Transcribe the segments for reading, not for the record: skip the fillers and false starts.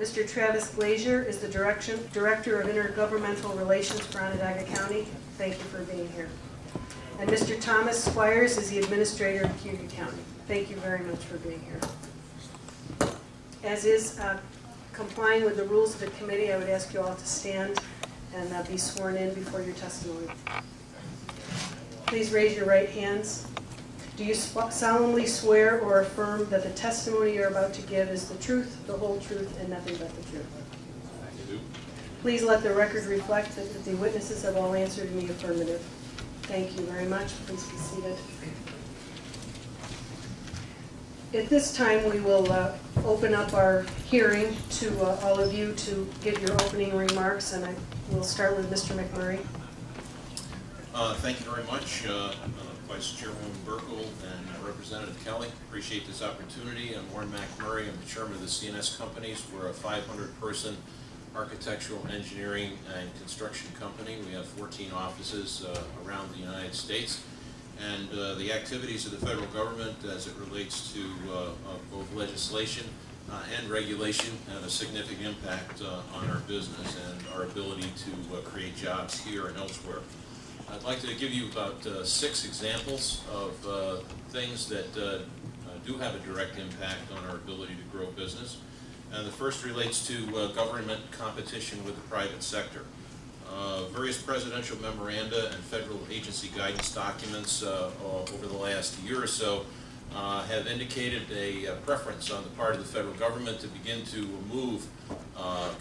Mr. Travis Glazier is the Director of Intergovernmental Relations for Onondaga County. Thank you for being here. And Mr. Thomas Squires is the Administrator of Cuyahoga County. Thank you very much for being here. As is complying with the rules of the committee, I would ask you all to stand and be sworn in before your testimony. Please raise your right hands. Do you solemnly swear or affirm that the testimony you're about to give is the truth, the whole truth, and nothing but the truth? I do. Please let the record reflect that the witnesses have all answered in the affirmative. Thank you very much. Please be seated. At this time, we will open up our hearing to all of you to give your opening remarks, and we'll start with Mr. McMurray. Thank you very much, Vice Chairwoman Burkle and Representative Kelly. Appreciate this opportunity. I'm Warren McMurray. I'm the chairman of the CNS Companies. We're a 500-person architectural, engineering, and construction company. We have 14 offices around the United States. And the activities of the federal government as it relates to both legislation and regulation have a significant impact on our business and our ability to create jobs here and elsewhere. I'd like to give you about 6 examples of things that do have a direct impact on our ability to grow business. And the first relates to government competition with the private sector. Various presidential memoranda and federal agency guidance documents over the last year or so have indicated a preference on the part of the federal government to begin to move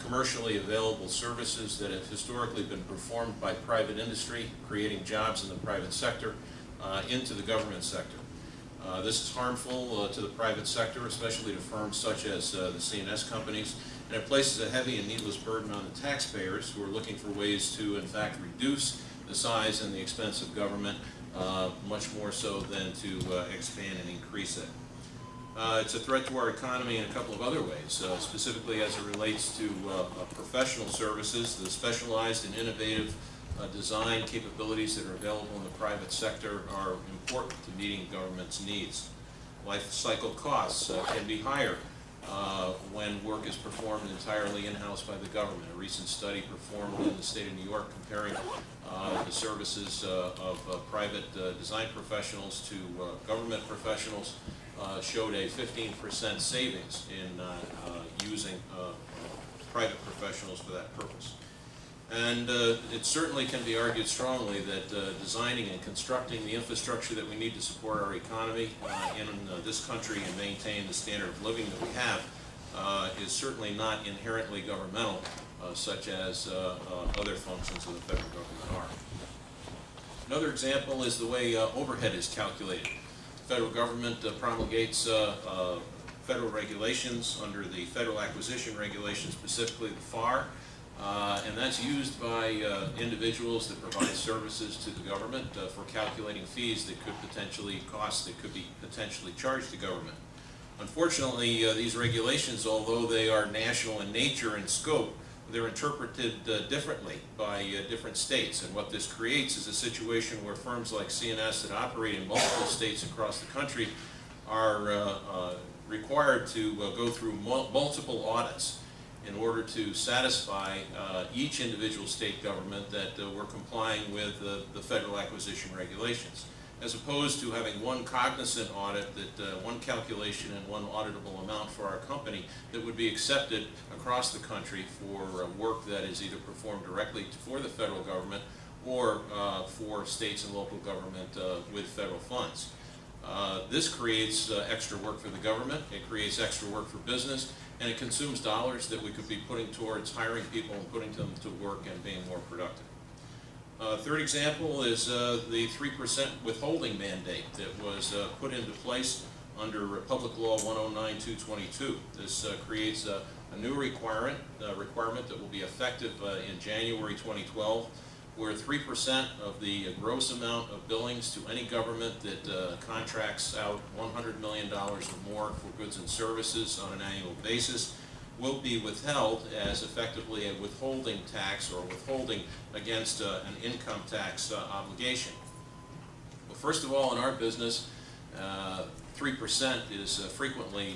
commercially available services that have historically been performed by private industry, creating jobs in the private sector, into the government sector. This is harmful to the private sector, especially to firms such as the CNS companies, and it places a heavy and needless burden on the taxpayers who are looking for ways to, in fact, reduce the size and the expense of government, much more so than to expand and increase it. It's a threat to our economy in a couple of other ways, specifically as it relates to professional services. The specialized and innovative design capabilities that are available in the private sector are important to meeting government's needs. Life cycle costs can be higher when work is performed entirely in-house by the government. A recent study performed in the state of New York comparing the services of private design professionals to government professionals showed a 15% savings in using private professionals for that purpose. And it certainly can be argued strongly that designing and constructing the infrastructure that we need to support our economy in this country and maintain the standard of living that we have is certainly not inherently governmental, such as other functions of the federal government are. Another example is the way overhead is calculated. The federal government promulgates federal regulations under the Federal Acquisition Regulation, specifically the FAR. And that's used by individuals that provide services to the government for calculating fees that could potentially, costs that could be potentially charged to government. Unfortunately, these regulations, although they are national in nature and scope, they're interpreted differently by different states. And what this creates is a situation where firms like CNS that operate in multiple states across the country are required to go through multiple audits in order to satisfy each individual state government that we're complying with the federal acquisition regulations, as opposed to having one cognizant audit, that one calculation and one auditable amount for our company that would be accepted across the country for work that is either performed directly for the federal government or for states and local government with federal funds. This creates extra work for the government, it creates extra work for business, and it consumes dollars that we could be putting towards hiring people and putting them to work and being more productive. Third example is the 3% withholding mandate that was put into place under Public Law 109-222. This creates a new requirement that will be effective in January 2012, where 3% of the gross amount of billings to any government that contracts out $100 million or more for goods and services on an annual basis will be withheld as effectively a withholding tax or withholding against an income tax obligation. Well, first of all, in our business, 3% is frequently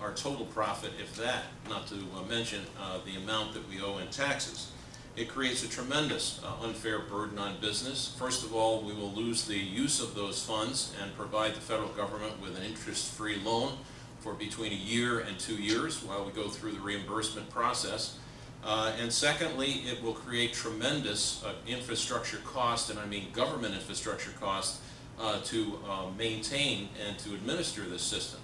our total profit, if that, not to mention the amount that we owe in taxes. It creates a tremendous unfair burden on business. First of all, we will lose the use of those funds and provide the federal government with an interest-free loan for between a year and 2 years while we go through the reimbursement process. And secondly, it will create tremendous infrastructure cost, and I mean government infrastructure cost, to maintain and to administer this system.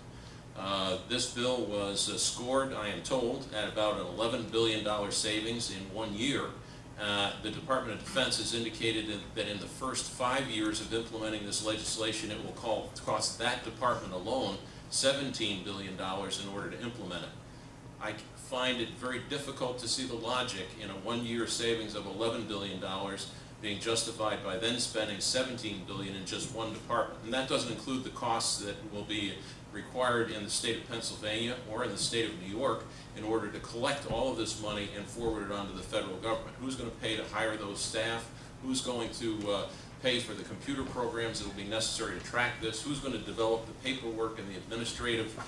This bill was scored, I am told, at about an $11 billion savings in 1 year. The Department of Defense has indicated that in the first 5 years of implementing this legislation, it will cost that department alone $17 billion in order to implement it. I find it very difficult to see the logic in a 1 year savings of $11 billion being justified by then spending $17 billion in just one department. And that doesn't include the costs that will be required in the state of Pennsylvania or in the state of New York in order to collect all of this money and forward it onto the federal government. Who's going to pay to hire those staff? Who's going to pay for the computer programs that will be necessary to track this? Who's going to develop the paperwork and the administrative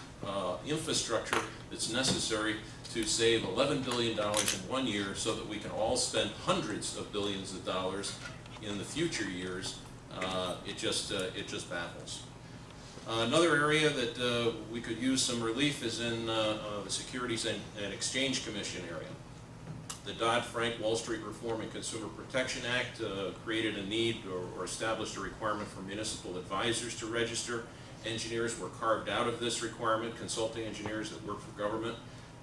infrastructure that's necessary to save $11 billion in 1 year so that we can all spend hundreds of billions of dollars in the future years? It just baffles. Another area that we could use some relief is in the Securities and Exchange Commission area. The Dodd-Frank Wall Street Reform and Consumer Protection Act created a need or established a requirement for municipal advisors to register. Engineers were carved out of this requirement, consulting engineers that work for government.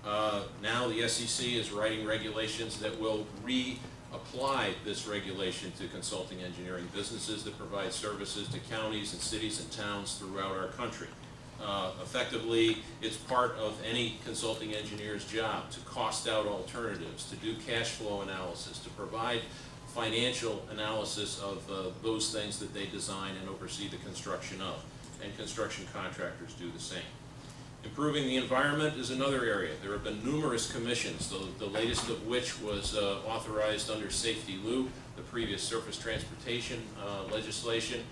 Now the SEC is writing regulations that will reapply this regulation to consulting engineering businesses that provide services to counties and cities and towns throughout our country. Effectively, it's part of any consulting engineer's job to cost out alternatives, to do cash flow analysis, to provide financial analysis of those things that they design and oversee the construction of. And construction contractors do the same. Improving the environment is another area. There have been numerous commissions, the latest of which was authorized under Safety Lou, the previous surface transportation legislation,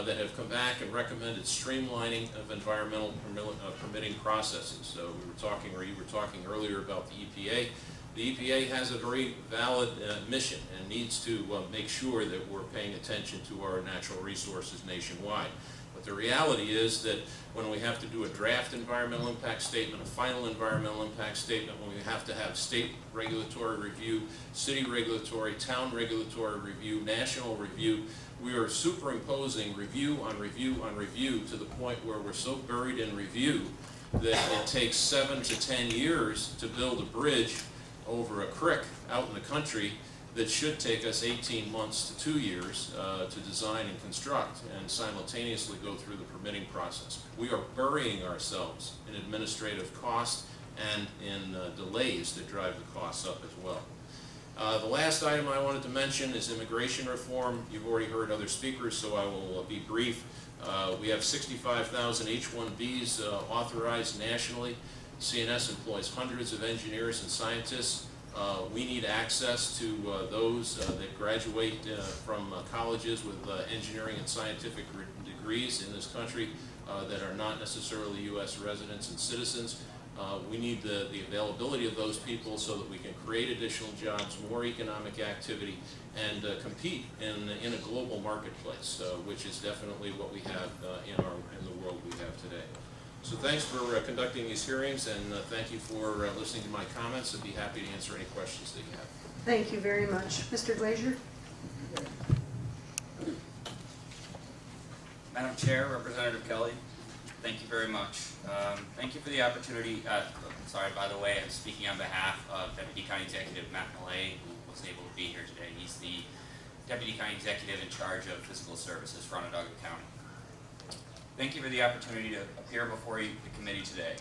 that have come back and recommended streamlining of environmental permitting processes. So we were talking, or you were talking earlier about the EPA. The EPA has a very valid mission and needs to make sure that we're paying attention to our natural resources nationwide. But the reality is that when we have to do a draft environmental impact statement, a final environmental impact statement, when we have to have state regulatory review, city regulatory, town regulatory review, national review, we are superimposing review on review on review to the point where we're so buried in review that it takes 7 to 10 years to build a bridge over a creek out in the country that should take us 18 months to 2 years to design and construct and simultaneously go through the permitting process. We are burying ourselves in administrative cost and in delays that drive the costs up as well. The last item I wanted to mention is immigration reform. You've already heard other speakers, so I will be brief. We have 65,000 H-1Bs authorized nationally. CNS employs hundreds of engineers and scientists. We need access to those that graduate from colleges with engineering and scientific degrees in this country that are not necessarily U.S. residents and citizens. We need the availability of those people so that we can create additional jobs, more economic activity, and compete in a global marketplace, which is definitely what we have in the world we have today. So thanks for conducting these hearings, and thank you for listening to my comments. I'd be happy to answer any questions that you have. Thank you very much. Mr. Glazier? Madam Chair, Representative Kelly, thank you very much. Thank you for the opportunity. Sorry, by the way, I'm speaking on behalf of Deputy County Executive Matt Millay, who wasn't able to be here today. He's the Deputy County Executive in charge of Physical Services for Onondaga County. Thank you for the opportunity to appear before the committee today.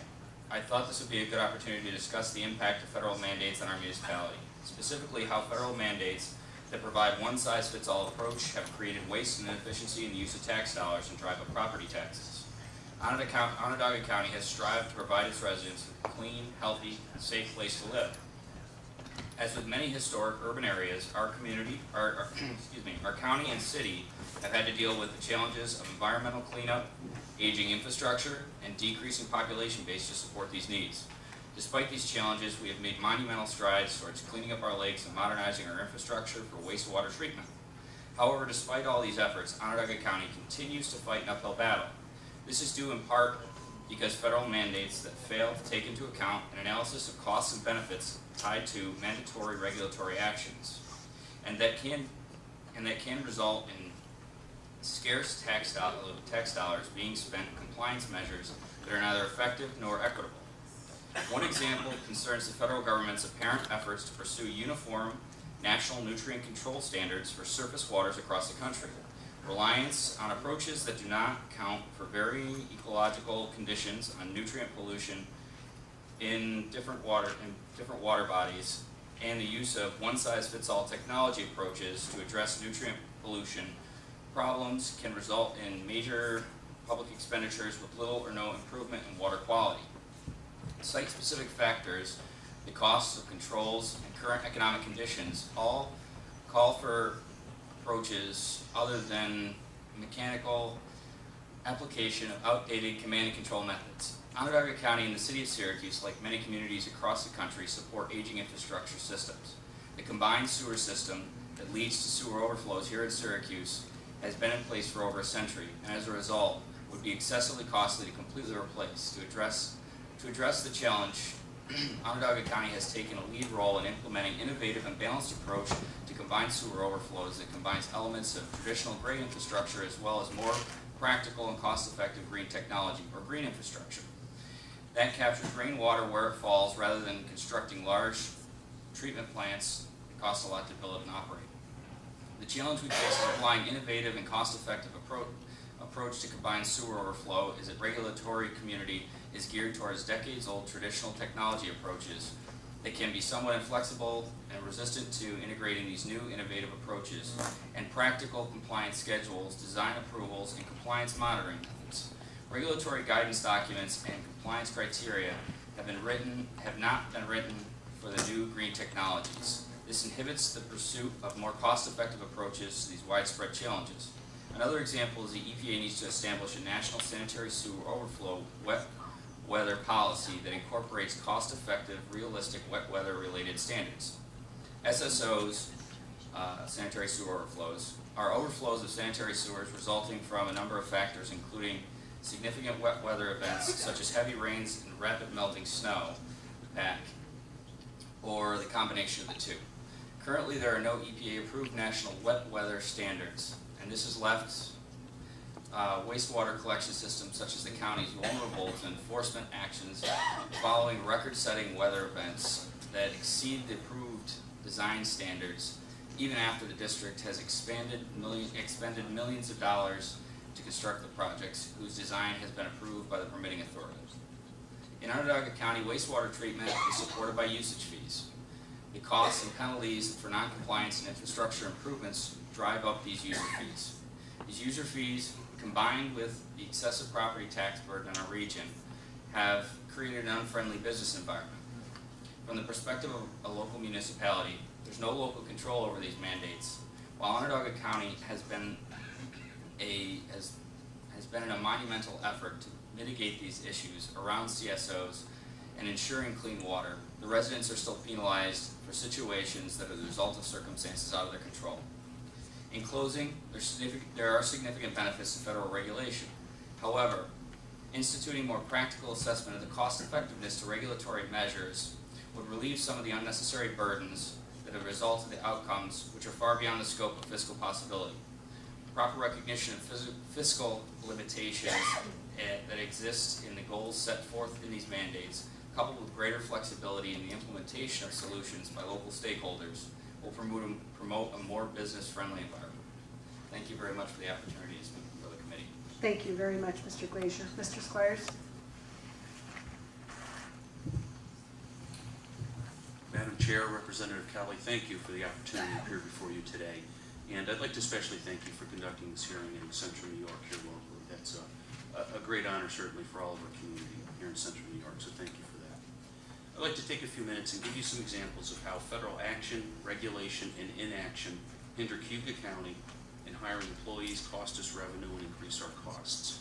I thought this would be a good opportunity to discuss the impact of federal mandates on our municipality, specifically how federal mandates that provide one-size-fits-all approach have created waste and inefficiency in the use of tax dollars and drive up property taxes. Onondaga County has strived to provide its residents with a clean, healthy, and safe place to live. As with many historic urban areas, our county and city have had to deal with the challenges of environmental cleanup, aging infrastructure, and decreasing population base to support these needs. Despite these challenges, we have made monumental strides towards cleaning up our lakes and modernizing our infrastructure for wastewater treatment. However, despite all these efforts, Onondaga County continues to fight an uphill battle. This is due in part because federal mandates that fail to take into account an analysis of costs and benefits tied to mandatory regulatory actions, and that can result in scarce tax dollars being spent in compliance measures that are neither effective nor equitable. One example concerns the federal government's apparent efforts to pursue uniform national nutrient control standards for surface waters across the country. Reliance on approaches that do not account for varying ecological conditions on nutrient pollution in different water bodies, and the use of one-size-fits-all technology approaches to address nutrient pollution problems can result in major public expenditures with little or no improvement in water quality. Site-specific factors, the costs of controls, and current economic conditions all call for approaches other than mechanical application of outdated command and control methods. Onondaga County and the city of Syracuse, like many communities across the country, support aging infrastructure systems. The combined sewer system that leads to sewer overflows here in Syracuse has been in place for over a century, and as a result would be excessively costly to completely replace. To address the challenge, Onondaga County has taken a lead role in implementing innovative and balanced approach to combined sewer overflows that combines elements of traditional gray infrastructure as well as more practical and cost-effective green technology, or green infrastructure, that captures rainwater where it falls rather than constructing large treatment plants that cost a lot to build and operate. The challenge we face is applying innovative and cost-effective approach to combined sewer overflow is that regulatory community is geared towards decades-old traditional technology approaches that can be somewhat inflexible and resistant to integrating these new innovative approaches and practical compliance schedules, design approvals, and compliance monitoring methods. Regulatory guidance documents and compliance criteria have not been written for the new green technologies. This inhibits the pursuit of more cost-effective approaches to these widespread challenges. Another example is the EPA needs to establish a national sanitary sewer overflow wet weather policy that incorporates cost-effective, realistic wet weather-related standards. SSOs, sanitary sewer overflows, are overflows of sanitary sewers resulting from a number of factors, including significant wet weather events such as heavy rains and rapid melting snow pack, or the combination of the two. Currently, there are no EPA-approved national wet weather standards, and this has left wastewater collection systems such as the county's vulnerable to enforcement actions following record-setting weather events that exceed the approved design standards, even after the district has expended millions of dollars to construct the projects whose design has been approved by the permitting authorities. In Onondaga County, wastewater treatment is supported by usage fees. The costs and penalties for noncompliance and infrastructure improvements drive up these user fees. These user fees, combined with the excessive property tax burden in our region, have created an unfriendly business environment. From the perspective of a local municipality, there's no local control over these mandates. While Onondaga County has been in a monumental effort to mitigate these issues around CSOs and ensuring clean water, the residents are still penalized for situations that are the result of circumstances out of their control. In closing, there are significant benefits to federal regulation. However, instituting more practical assessment of the cost effectiveness to regulatory measures would relieve some of the unnecessary burdens that have resulted in the outcomes which are far beyond the scope of fiscal possibility. Proper recognition of fiscal limitations that exist in the goals set forth in these mandates, coupled with greater flexibility in the implementation of solutions by local stakeholders, will promote a more business-friendly environment. Thank you very much for the opportunity to speak before the committee. Thank you very much, Mr. Glazier. Mr. Squires? Madam Chair, Representative Kelly, thank you for the opportunity to appear before you today. And I'd like to especially thank you for conducting this hearing in Central New York here locally. That's a great honor, certainly, for all of our community here in Central New York, so thank you for that. I'd like to take a few minutes and give you some examples of how federal action, regulation, and inaction hinder Cayuga County in hiring employees, cost us revenue, and increase our costs.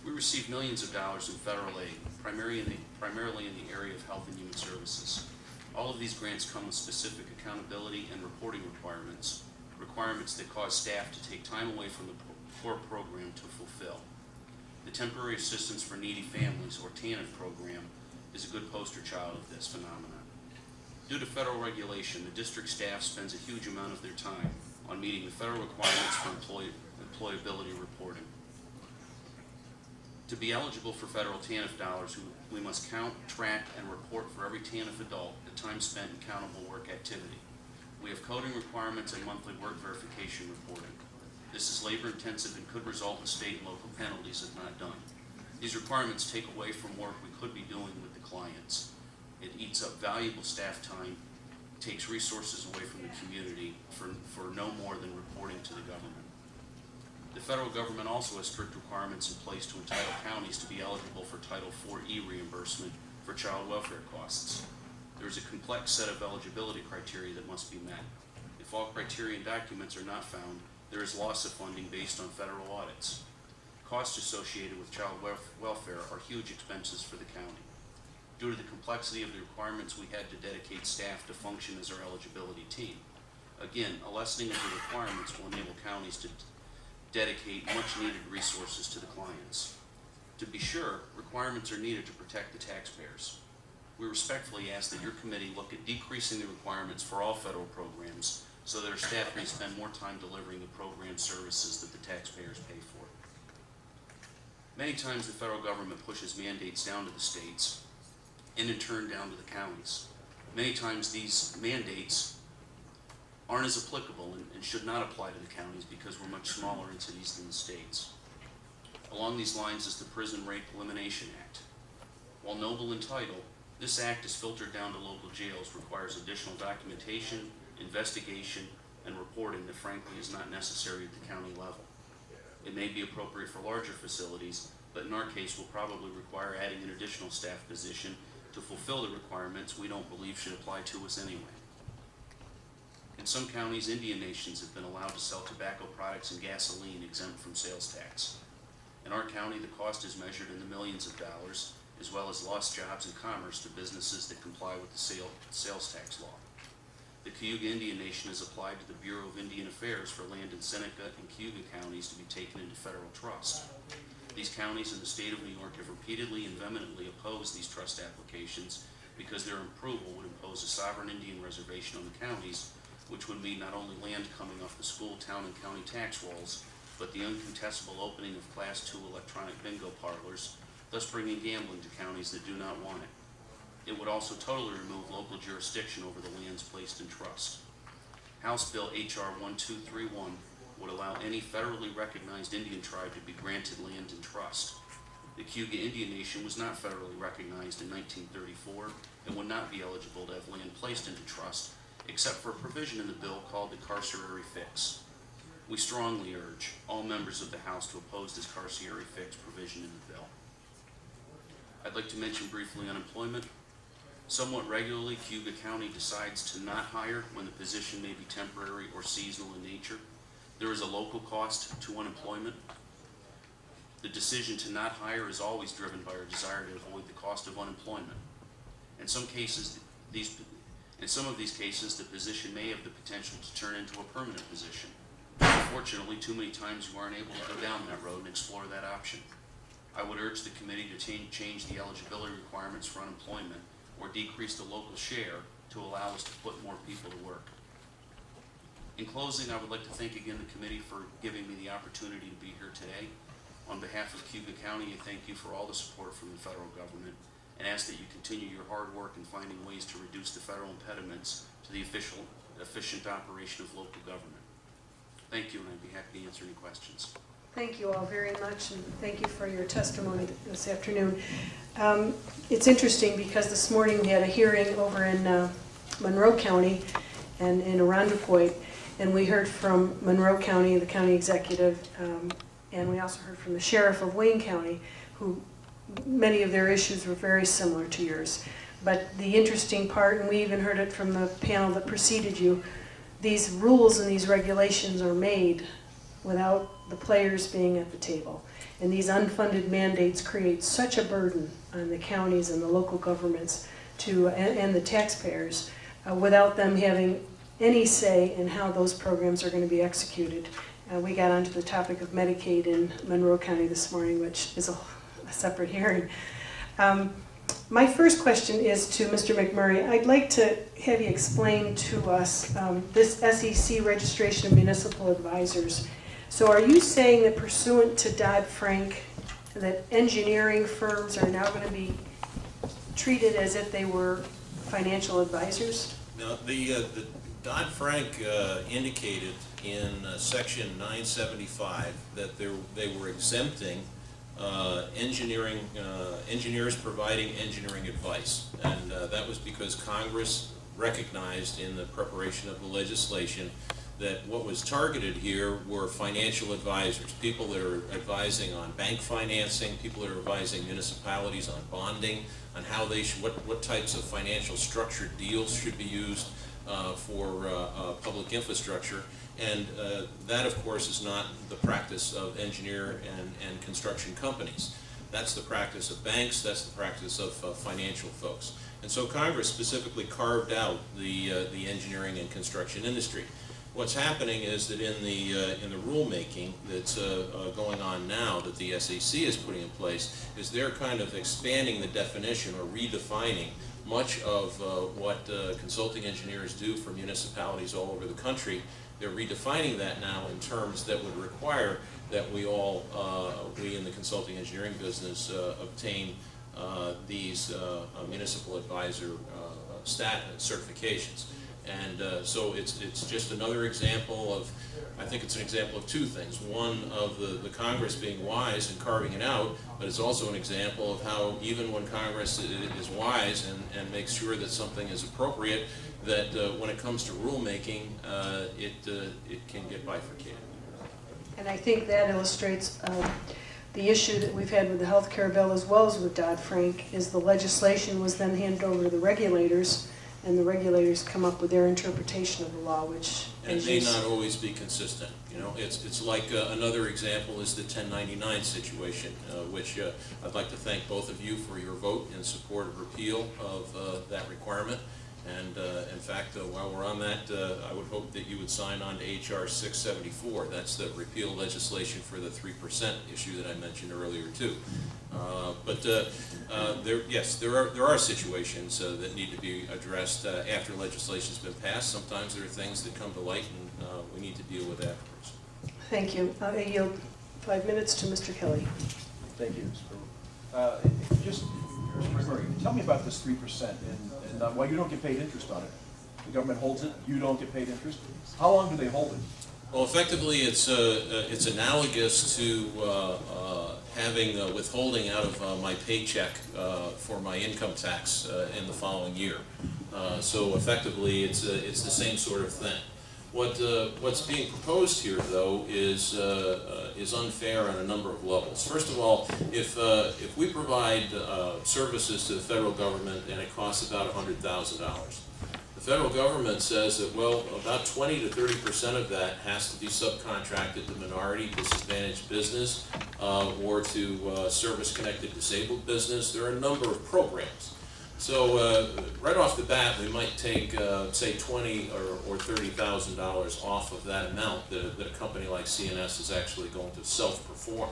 We receive millions of dollars in federal aid, primarily in the area of health and human services. All of these grants come with specific accountability and reporting requirements that cause staff to take time away from the core program to fulfill. The Temporary Assistance for Needy Families, or TANF program, is a good poster child of this phenomenon. Due to federal regulation, the district staff spends a huge amount of their time on meeting the federal requirements for employability reporting. To be eligible for federal TANF dollars, we must count, track, and report for every TANF adult the time spent in countable work activity. We have coding requirements and monthly work verification reporting. This is labor intensive and could result in state and local penalties if not done. These requirements take away from work we could be doing with the clients. It eats up valuable staff time, takes resources away from the community for no more than reporting to the government. The federal government also has strict requirements in place to entitle counties to be eligible for Title IV-E reimbursement for child welfare costs. There is a complex set of eligibility criteria that must be met. If all criteria and documents are not found, there is loss of funding based on federal audits. Costs associated with child welfare are huge expenses for the county. Due to the complexity of the requirements, we had to dedicate staff to function as our eligibility team. Again, a lessening of the requirements will enable counties to dedicate much needed resources to the clients. To be sure, requirements are needed to protect the taxpayers. We respectfully ask that your committee look at decreasing the requirements for all federal programs so that our staff may spend more time delivering the program services that the taxpayers pay for. Many times the federal government pushes mandates down to the states and in turn down to the counties. Many times these mandates aren't as applicable and should not apply to the counties because we're much smaller entities than the states. Along these lines is the Prison Rape Elimination Act. While noble in title, this act is filtered down to local jails, requires additional documentation, investigation, and reporting that frankly is not necessary at the county level. It may be appropriate for larger facilities, but in our case will probably require adding an additional staff position to fulfill the requirements we don't believe should apply to us anyway. In some counties, Indian nations have been allowed to sell tobacco products and gasoline exempt from sales tax. In our county, the cost is measured in the millions of dollars, as well as lost jobs and commerce to businesses that comply with the sales tax law. The Cayuga Indian Nation has applied to the Bureau of Indian Affairs for land in Seneca and Cayuga counties to be taken into federal trust. These counties in the state of New York have repeatedly and vehemently opposed these trust applications because their approval would impose a sovereign Indian reservation on the counties, which would mean not only land coming off the school, town, and county tax rolls, but the uncontestable opening of Class II electronic bingo parlors, thus bringing gambling to counties that do not want it. It would also totally remove local jurisdiction over the lands placed in trust. House Bill H.R. 1231 would allow any federally recognized Indian tribe to be granted land in trust. The Cayuga Indian Nation was not federally recognized in 1934 and would not be eligible to have land placed into trust, except for a provision in the bill called the carcerary fix. We strongly urge all members of the House to oppose this carcerary fix provision in the bill. I'd like to mention briefly unemployment. Somewhat regularly, Cayuga County decides to not hire when the position may be temporary or seasonal in nature. There is a local cost to unemployment. The decision to not hire is always driven by our desire to avoid the cost of unemployment. In some of these cases, the position may have the potential to turn into a permanent position. Unfortunately, too many times you aren't able to go down that road and explore that option. I would urge the committee to change the eligibility requirements for unemployment or decrease the local share to allow us to put more people to work. In closing, I would like to thank again the committee for giving me the opportunity to be here today. On behalf of Cayuga County, I thank you for all the support from the federal government and ask that you continue your hard work in finding ways to reduce the federal impediments to the efficient operation of local government. Thank you, and I'd be happy to answer any questions. Thank you all very much, and thank you for your testimony this afternoon. It's interesting because this morning we had a hearing over in Monroe County and in Irondequoit, and we heard from Monroe County, the county executive, and we also heard from the sheriff of Wayne County, who many of their issues were very similar to yours. But the interesting part, and we even heard it from the panel that preceded you, these rules and these regulations are made without the players being at the table. And these unfunded mandates create such a burden on the counties and the local governments and the taxpayers without them having any say in how those programs are going to be executed. We got onto the topic of Medicaid in Monroe County this morning, which is a separate hearing. My first question is to Mr. McMurray. I'd like to have you explain to us this SEC registration of municipal advisors. So are you saying that pursuant to Dodd-Frank, that engineering firms are now going to be treated as if they were financial advisors? Now, the Dodd-Frank indicated in Section 975 that they were exempting engineers providing engineering advice, and that was because Congress recognized in the preparation of the legislation that what was targeted here were financial advisors, people that are advising on bank financing, people that are advising municipalities on bonding, on how they should, what types of financial structured deals should be used for public infrastructure. And that, of course, is not the practice of engineer and construction companies. That's the practice of banks, that's the practice of financial folks. And so Congress specifically carved out the engineering and construction industry. What's happening is that in the rulemaking that's going on now that the SEC is putting in place, is they're kind of expanding the definition or redefining much of what consulting engineers do for municipalities all over the country. They're redefining that now in terms that would require that we all, we in the consulting engineering business, obtain these municipal advisor certifications. And so it's just another example of, I think it's an example of two things. One, of the Congress being wise and carving it out, but it's also an example of how even when Congress is wise and makes sure that something is appropriate, that when it comes to rulemaking, it can get bifurcated. And I think that illustrates the issue that we've had with the health care bill as well as with Dodd-Frank, is the legislation was then handed over to the regulators, and the regulators come up with their interpretation of the law, which and may not always be consistent. You know, it's like another example is the 1099 situation, which I'd like to thank both of you for your vote in support of repeal of that requirement. And in fact, while we're on that, I would hope that you would sign on to H.R. 674. That's the repeal legislation for the 3% issue that I mentioned earlier too. Yes, there are situations that need to be addressed after legislation's been passed. Sometimes there are things that come to light, and we need to deal with afterwards. Thank you. I yield 5 minutes to Mr. Kelly. Thank you, Mr. Just, Mr. Murray, tell me about this 3% and why you don't get paid interest on it. The government holds it, you don't get paid interest. How long do they hold it? Well, effectively, it's analogous to having withholding out of my paycheck for my income tax in the following year. So effectively, it's the same sort of thing. What's being proposed here, though, is unfair on a number of levels. First of all, if we provide services to the federal government and it costs about $100,000, the federal government says that, well, about 20 to 30% of that has to be subcontracted to minority disadvantaged business or to service-connected disabled business. There are a number of programs. So right off the bat, we might take, say, $20,000 or $30,000 off of that amount that a company like CNS is actually going to self-perform.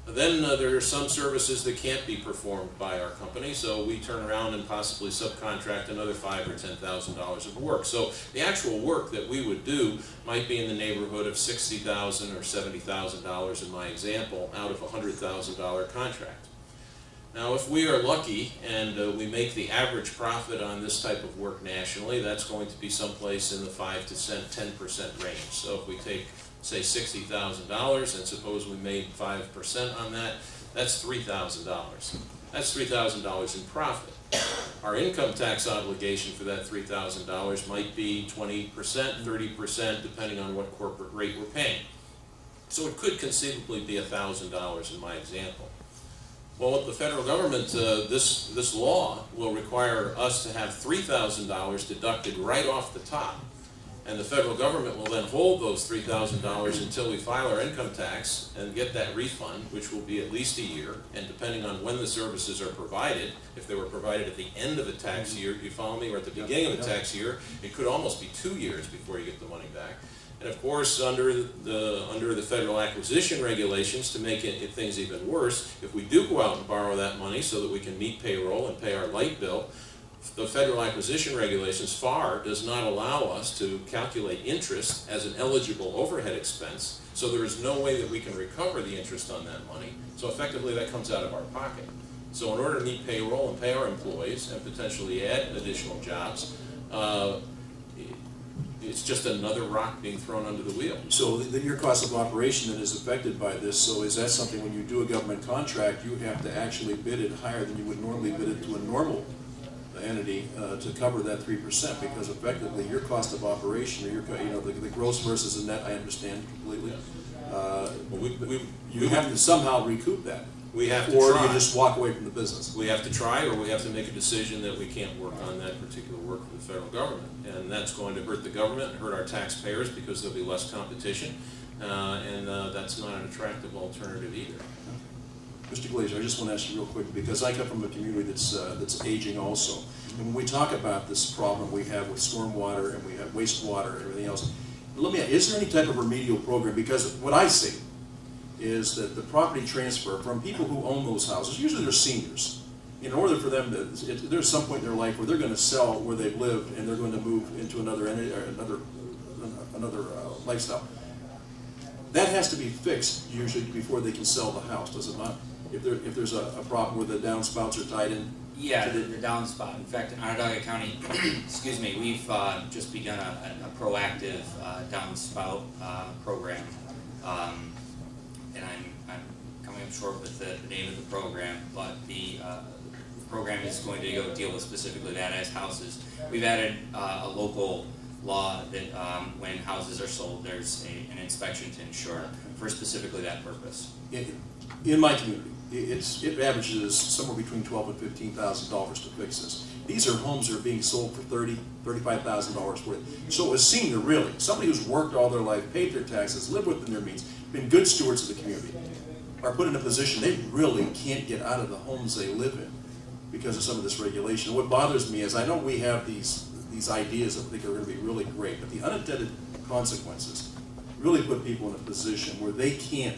Then there are some services that can't be performed by our company, so we turn around and possibly subcontract another $5,000 or $10,000 of work. So the actual work that we would do might be in the neighborhood of $60,000 or $70,000 in my example, out of a $100,000 contract. Now, if we are lucky and we make the average profit on this type of work nationally, that's going to be someplace in the 5 to 10% range. So if we take, say, $60,000 and suppose we made 5% on that, that's $3,000. That's $3,000 in profit. Our income tax obligation for that $3,000 might be 20%, 30%, depending on what corporate rate we're paying. So it could conceivably be $1,000 in my example. Well, the federal government, this law will require us to have $3,000 deducted right off the top. And the federal government will then hold those $3,000 until we file our income tax and get that refund, which will be at least a year. And depending on when the services are provided, if they were provided at the end of a tax year, you follow me, or at the beginning of a tax year, it could almost be 2 years before you get the money back. And of course, under the federal acquisition regulations, to make things even worse, if we do go out and borrow that money so that we can meet payroll and pay our light bill, the federal acquisition regulations, FAR, does not allow us to calculate interest as an eligible overhead expense, so there is no way that we can recover the interest on that money. So effectively that comes out of our pocket. So in order to meet payroll and pay our employees and potentially add additional jobs, it's just another rock being thrown under the wheel. So your cost of operation then is affected by this. So is that something, when you do a government contract, you have to actually bid it higher than you would normally bid it to a normal entity to cover that 3%? Because effectively your cost of operation, or your, the gross versus the net, I understand completely. You have to somehow recoup that. We have to or try. you just walk away from the business. We have to try, or we have to make a decision that we can't work on that particular work for the federal government. And that's going to hurt the government and hurt our taxpayers because there'll be less competition. And that's not an attractive alternative either. Mr. Glazer, I just want to ask you real quick, because I come from a community that's aging also. And when we talk about this problem we have with stormwater and we have wastewater and everything else, let me ask, is there any type of remedial program? Because what I see is that the property transfer from people who own those houses, usually they're seniors, in order for them to, there's some point in their life where they're going to sell where they've lived and they're going to move into another entity, or another lifestyle. That has to be fixed usually before they can sell the house, does it not? If there's a problem where the downspouts are tied in? Yeah, the downspout. In fact, in Onondaga County, excuse me, we've just begun a proactive downspout program. And I'm coming up short with the name of the program, but the program is going to go deal with specifically that as houses. We've added a local law that when houses are sold, there's an inspection to ensure for specifically that purpose. In my community, it averages somewhere between $12,000 and $15,000 to fix this. These are homes that are being sold for $30,000, $35,000 worth. So a senior, really, somebody who's worked all their life, paid their taxes, lived within their means, been good stewards of the community, are put in a position they really can't get out of the homes they live in because of some of this regulation. What bothers me is I know we have these ideas that I think are going to be really great, but the unintended consequences really put people in a position where they can't,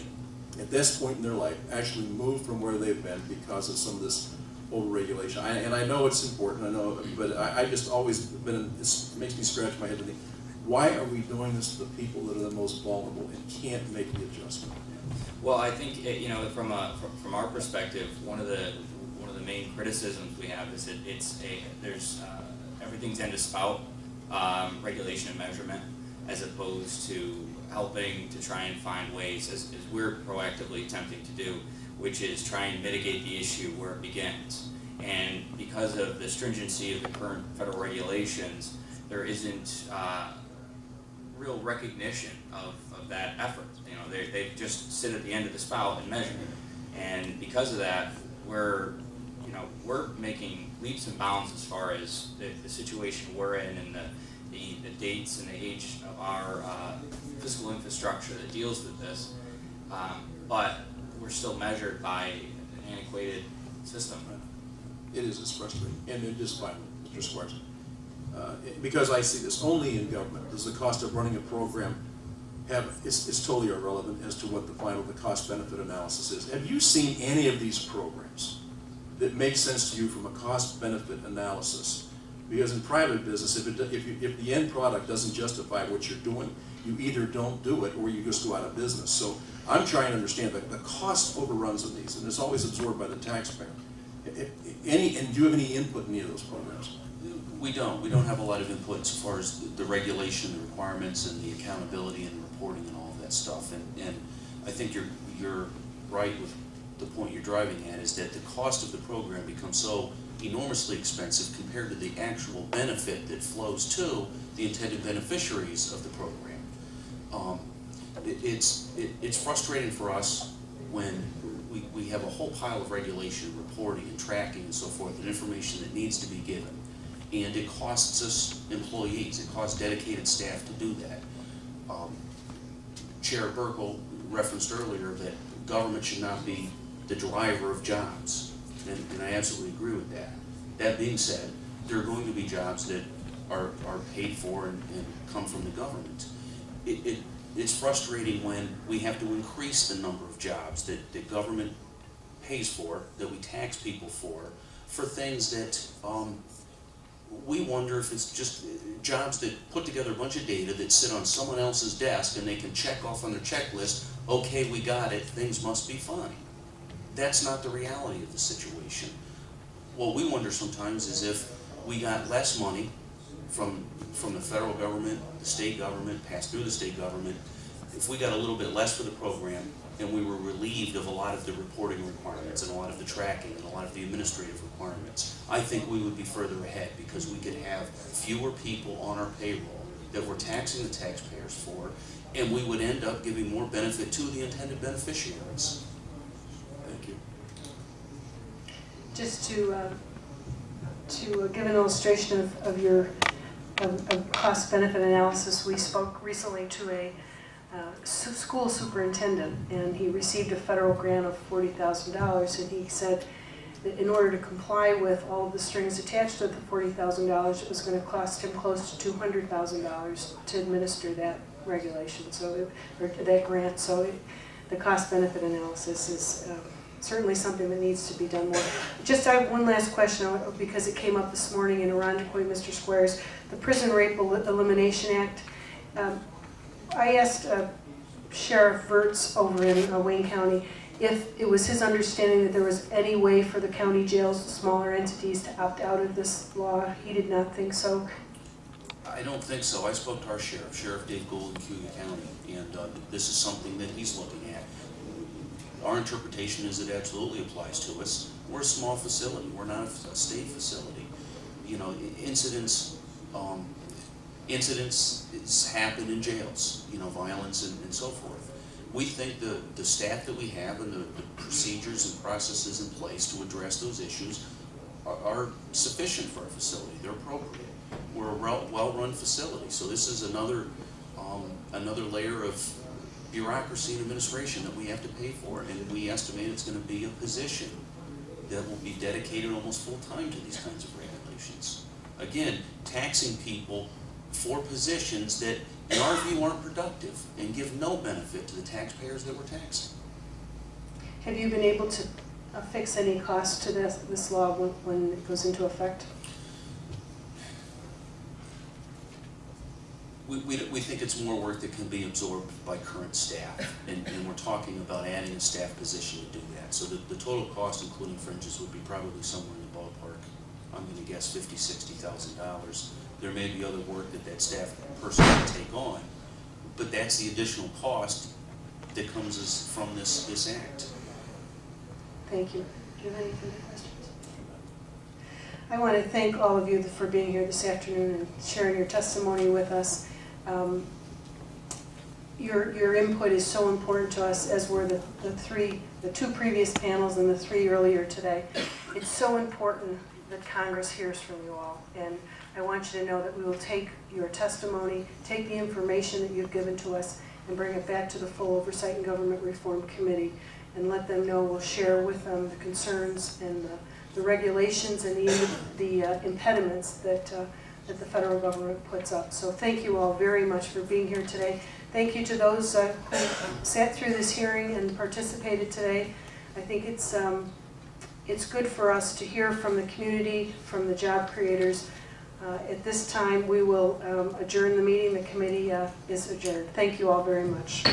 at this point in their life, actually move from where they've been because of some of this over-regulation. And I know it's important, I know, but I just always been, it makes me scratch my head and think, why are we doing this to the people that are the most vulnerable and can't make the adjustment? Well, I think from our perspective, one of the main criticisms we have is that there's everything's end of spout regulation and measurement, as opposed to helping to try and find ways, as we're proactively attempting to do, which is try and mitigate the issue where it begins. And because of the stringency of the current federal regulations, there isn't real recognition of that effort. They just sit at the end of the spout and measure. And because of that, we're making leaps and bounds as far as the situation we're in and the dates and the age of our physical infrastructure that deals with this. But we're still measured by an antiquated system. It is, it's frustrating. And it is finally, Mr. Squires. Because I see this only in government, does the cost of running a program it's totally irrelevant as to what the cost-benefit analysis is. Have you seen any of these programs that make sense to you from a cost-benefit analysis? Because in private business, if the end product doesn't justify what you're doing, you either don't do it or you just go out of business. So I'm trying to understand that the cost overruns of these, and it's always absorbed by the taxpayer. And do you have any input in any of those programs? We don't. We don't have a lot of input as far as the regulation, the requirements, and the accountability and reporting and all of that stuff. And I think you're right with the point you're driving at, is that the cost of the program becomes so enormously expensive compared to the actual benefit that flows to the intended beneficiaries of the program. It's frustrating for us when we have a whole pile of regulation, reporting, and tracking and so forth, and information that needs to be given. and it costs us employees. It costs dedicated staff to do that. Chair Burkle referenced earlier that government should not be the driver of jobs, and I absolutely agree with that. That being said, there are going to be jobs that are paid for and come from the government. It's frustrating when we have to increase the number of jobs that government pays for, that we tax people for things that we wonder if it's just jobs that put together a bunch of data that sit on someone else's desk and they can check off on their checklist, okay, we got it, things must be fine. That's not the reality of the situation. What we wonder sometimes is if we got less money from the federal government, the state government, passed through the state government, if we got a little bit less for the program and we were relieved of a lot of the reporting requirements and a lot of the tracking and a lot of the administrative requirements, I think we would be further ahead because we could have fewer people on our payroll that we're taxing the taxpayers for, and we would end up giving more benefit to the intended beneficiaries. Thank you. Just to give an illustration of your cost-benefit analysis, we spoke recently to a school superintendent, and he received a federal grant of $40,000, and he said that in order to comply with all of the strings attached to the $40,000, it was going to cost him close to $200,000 to administer that regulation, or that grant. So the cost-benefit analysis is certainly something that needs to be done more. Just I have one last question, because it came up this morning in Irondequoit, Mr. Squires, the Prison Rape Elimination Act. I asked Sheriff Virts over in Wayne County if it was his understanding that there was any way for the county jails, the smaller entities, to opt out of this law. He did not think so. I don't think so. I spoke to our sheriff, Sheriff Dave Gould in Cuyahoga County, and this is something that he's looking at. Our interpretation is it absolutely applies to us. We're a small facility. We're not a state facility. You know, incidents happen in jails, you know, violence and so forth. We think the staff that we have and the procedures and processes in place to address those issues are sufficient for a facility. They're appropriate. We're a well-run facility, so this is another layer of bureaucracy and administration that we have to pay for, and we estimate it's going to be a position that will be dedicated almost full-time to these kinds of regulations. Again, taxing people for positions that, in our view, aren't productive and give no benefit to the taxpayers that we're taxing. Have you been able to affix any cost to this law when it goes into effect? We think it's more work that can be absorbed by current staff, and we're talking about adding a staff position to do that. So the total cost, including fringes, would be probably somewhere in the ballpark, I'm going to guess $50,000, $60,000. There may be other work that staff person can take on, but that's the additional cost that comes from this act. Thank you. Do you have any further questions? I want to thank all of you for being here this afternoon and sharing your testimony with us. Your input is so important to us, as were the two previous panels and the three earlier today. It's so important that Congress hears from you all, and I want you to know that we will take your testimony, take the information that you've given to us, and bring it back to the full Oversight and Government Reform Committee, and let them know we'll share with them the concerns and the regulations and the impediments that the federal government puts up. So thank you all very much for being here today. Thank you to those who sat through this hearing and participated today. I think it's good for us to hear from the community, from the job creators. At this time, we will adjourn the meeting. The committee is adjourned. Thank you all very much.